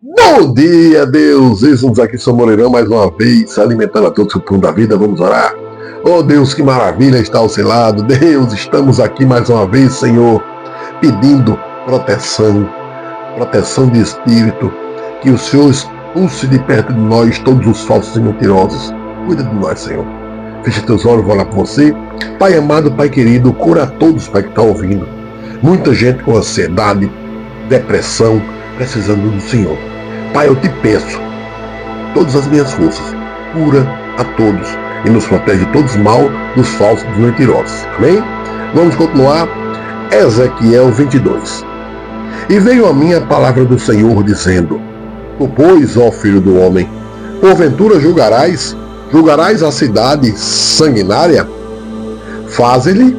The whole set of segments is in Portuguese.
Bom dia, Deus! Estamos aqui, São Moreirão, mais uma vez, alimentando a todos o pão da vida. Vamos orar. Oh, Deus, que maravilha está ao seu lado. Deus, estamos aqui mais uma vez, Senhor, pedindo proteção de espírito, que o Senhor expulse de perto de nós todos os falsos e mentirosos. Cuida de nós, Senhor. Feche teus olhos, vou orar por você. Pai amado, Pai querido, cura a todos, Pai, que está ouvindo. Muita gente com ansiedade, depressão, precisando do Senhor. Pai, eu te peço, todas as minhas forças, cura a todos e nos protege de todos os mal dos falsos e dos mentirosos. Amém? Vamos continuar. Ezequiel 22. E veio a mim a palavra do Senhor, dizendo: Tu, pois, ó filho do homem, porventura julgarás a cidade sanguinária? Faze-lhe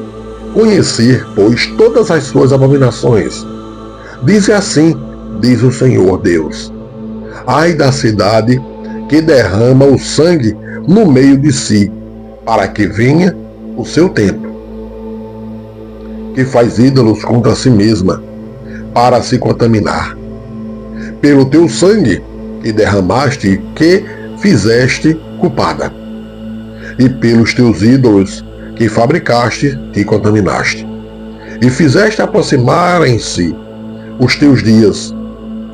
conhecer, pois, todas as suas abominações. Dize assim, diz o Senhor Deus: Ai da cidade que derrama o sangue no meio de si, para que venha o seu tempo, que faz ídolos contra si mesma, para se contaminar. Pelo teu sangue que derramaste, que fizeste culpada, e pelos teus ídolos que fabricaste, te contaminaste, e fizeste aproximarem-se os teus dias,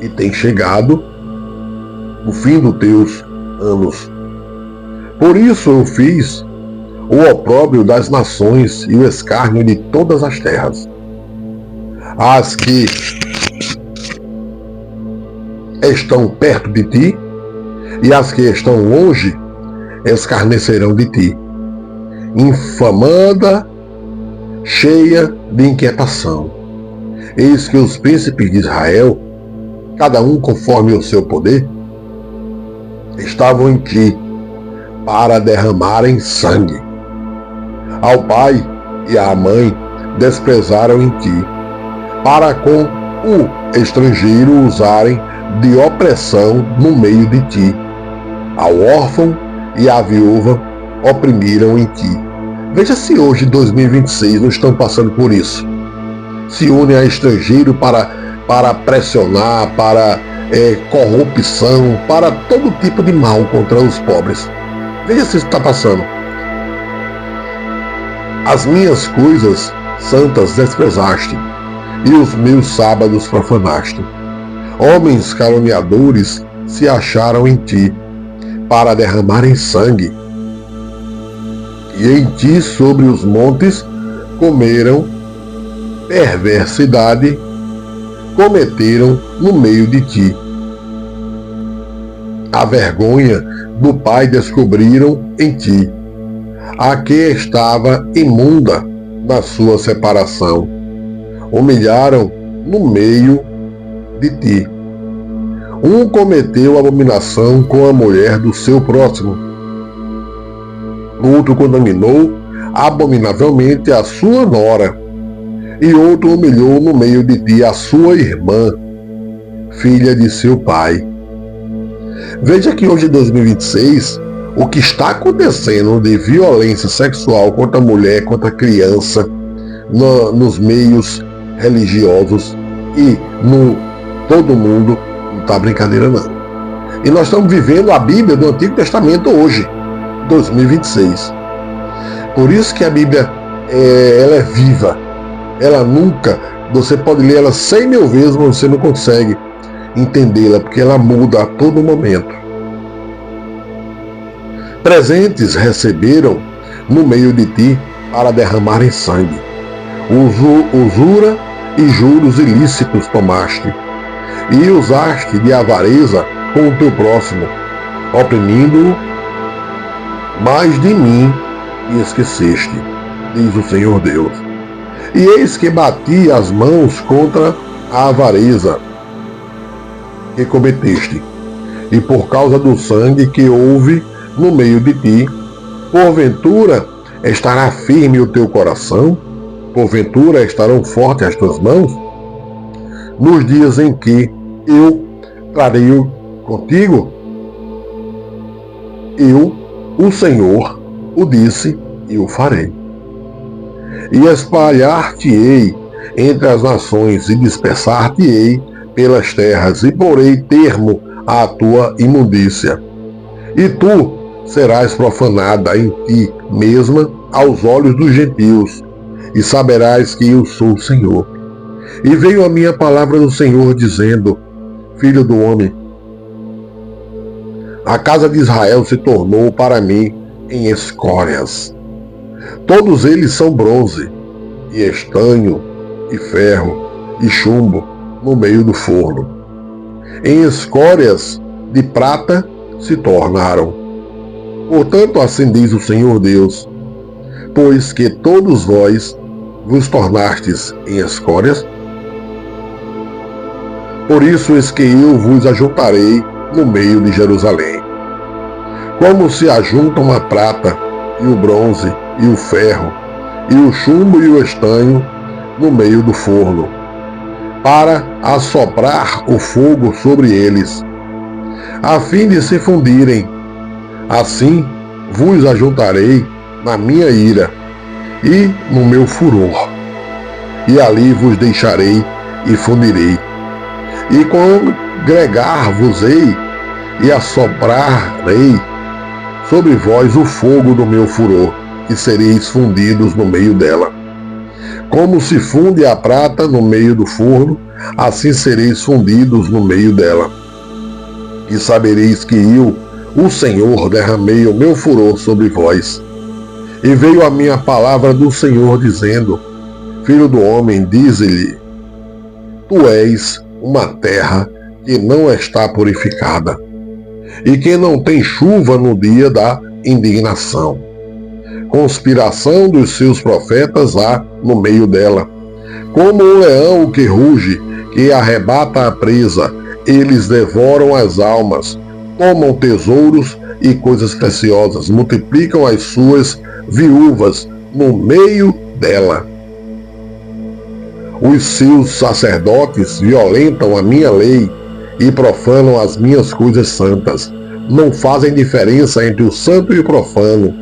e tem chegado o fim dos teus anos. Por isso eu fiz o opróbrio das nações e o escárnio de todas as terras. As que estão perto de ti e as que estão longe escarnecerão de ti, infamada, cheia de inquietação. Eis que os príncipes de Israel, cada um conforme o seu poder, estavam em ti para derramarem sangue. Ao pai e à mãe desprezaram em ti, para com o estrangeiro usarem de opressão no meio de ti. Ao órfão e à viúva oprimiram em ti. Veja se hoje, 2026, não estão passando por isso. Se unem a estrangeiro para pressionar, para corrupção, para todo tipo de mal contra os pobres. Veja se isso está passando. As minhas coisas santas desprezaste, e os meus sábados profanaste. Homens caluniadores se acharam em ti, para derramarem sangue. E em ti sobre os montes comeram perversidade, cometeram no meio de ti. A vergonha do pai descobriram em ti, a que estava imunda na sua separação. Humilharam no meio de ti. Um cometeu abominação com a mulher do seu próximo. Outro contaminou abominavelmente a sua nora. E outro humilhou no meio de ti a sua irmã, filha de seu pai. Veja que hoje, em 2026, o que está acontecendo de violência sexual contra a mulher, contra a criança, nos meios religiosos e no todo mundo, não está brincadeira não. E nós estamos vivendo a Bíblia do Antigo Testamento hoje, 2026. Por isso que a Bíblia ela é viva. Ela nunca, você pode ler ela 100.000 vezes, mas você não consegue entendê-la, porque ela muda a todo momento. Presentes receberam no meio de ti para derramarem sangue. Usura e juros ilícitos tomaste, e usaste de avareza com o teu próximo, oprimindo-o, mas de mim e esqueceste, diz o Senhor Deus. E eis que bati as mãos contra a avareza que cometeste, e por causa do sangue que houve no meio de ti, porventura estará firme o teu coração? Porventura estarão fortes as tuas mãos? Nos dias em que eu trarei contigo, eu, o Senhor, o disse e o farei. E espalhar-te-ei entre as nações, e dispersar-te-ei pelas terras, e porei termo à tua imundícia. E tu serás profanada em ti mesma aos olhos dos gentios, e saberás que eu sou o Senhor. E veio a minha palavra do Senhor, dizendo: Filho do homem, a casa de Israel se tornou para mim em escórias. Todos eles são bronze, e estanho, e ferro, e chumbo no meio do forno. Em escórias de prata se tornaram. Portanto, assim diz o Senhor Deus: pois que todos vós vos tornastes em escórias, por isso é que eu vos ajuntarei no meio de Jerusalém. Como se ajuntam a prata, e o bronze, e o ferro, e o chumbo e o estanho no meio do forno, para assoprar o fogo sobre eles, a fim de se fundirem. Assim vos ajuntarei na minha ira e no meu furor, e ali vos deixarei e fundirei. E congregar-vos-ei e assoprarei sobre vós o fogo do meu furor, e sereis fundidos no meio dela. Como se funde a prata no meio do forno, assim sereis fundidos no meio dela. E sabereis que eu, o Senhor, derramei o meu furor sobre vós. E veio a minha palavra do Senhor, dizendo: Filho do homem, dize-lhe: Tu és uma terra que não está purificada, e que não tem chuva no dia da indignação. Conspiração dos seus profetas há no meio dela. Como um leão que ruge, que arrebata a presa, eles devoram as almas, tomam tesouros e coisas preciosas, multiplicam as suas viúvas no meio dela. Os seus sacerdotes violentam a minha lei e profanam as minhas coisas santas. Não fazem diferença entre o santo e o profano,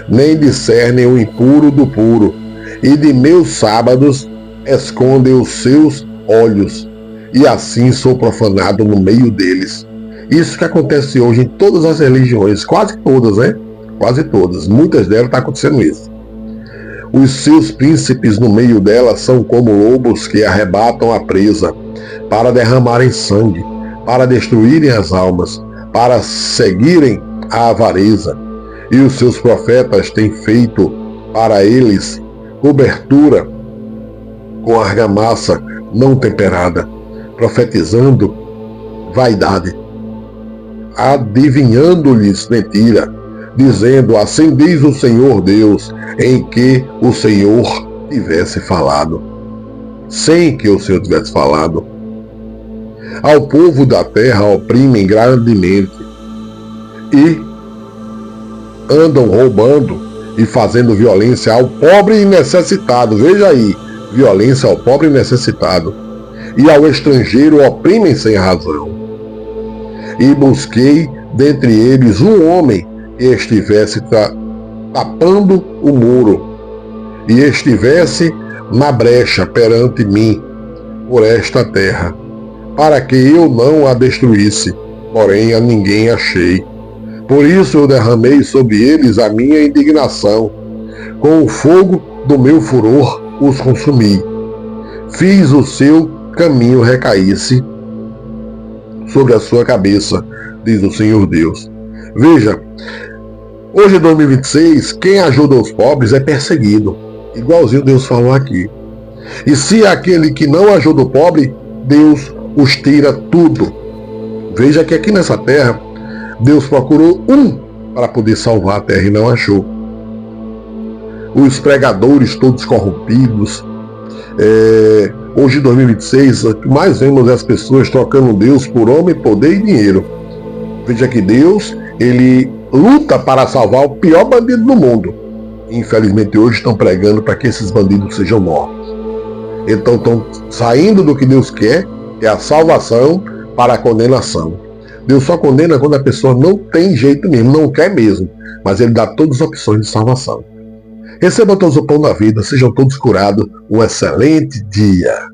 nem discernem o impuro do puro, e de meus sábados escondem os seus olhos, e assim sou profanado no meio deles. Isso que acontece hoje em todas as religiões, quase todas, né? Quase todas, muitas delas está acontecendo isso. Os seus príncipes no meio dela são como lobos que arrebatam a presa, para derramarem sangue, para destruírem as almas, para seguirem a avareza. E os seus profetas têm feito para eles cobertura com argamassa não temperada, profetizando vaidade, adivinhando-lhes mentira, dizendo: assim diz o Senhor Deus, em que o Senhor tivesse falado, sem que o Senhor tivesse falado. Ao povo da terra oprimem grandemente, e andam roubando e fazendo violência ao pobre e necessitado. Veja aí, violência ao pobre e necessitado. E ao estrangeiro oprimem sem razão. E busquei dentre eles um homem que estivesse tapando o muro, e estivesse na brecha perante mim por esta terra, para que eu não a destruísse, porém a ninguém achei. Por isso eu derramei sobre eles a minha indignação, com o fogo do meu furor os consumi. Fiz o seu caminho recaísse sobre a sua cabeça, diz o Senhor Deus. Veja, hoje em 2026, quem ajuda os pobres é perseguido, igualzinho Deus falou aqui. E se aquele que não ajuda o pobre, Deus os tira tudo. Veja que aqui nessa terra, Deus procurou um para poder salvar a terra e não achou. Os pregadores todos corrompidos. Hoje em 2026, o que mais vemos é as pessoas trocando Deus por homem, poder e dinheiro. Veja que Deus, ele luta para salvar o pior bandido do mundo. Infelizmente hoje estão pregando para que esses bandidos sejam mortos. Então estão saindo do que Deus quer, que é a salvação, para a condenação. Deus só condena quando a pessoa não tem jeito mesmo, não quer mesmo, mas Ele dá todas as opções de salvação. Recebam todos o pão da vida, sejam todos curados. Um excelente dia.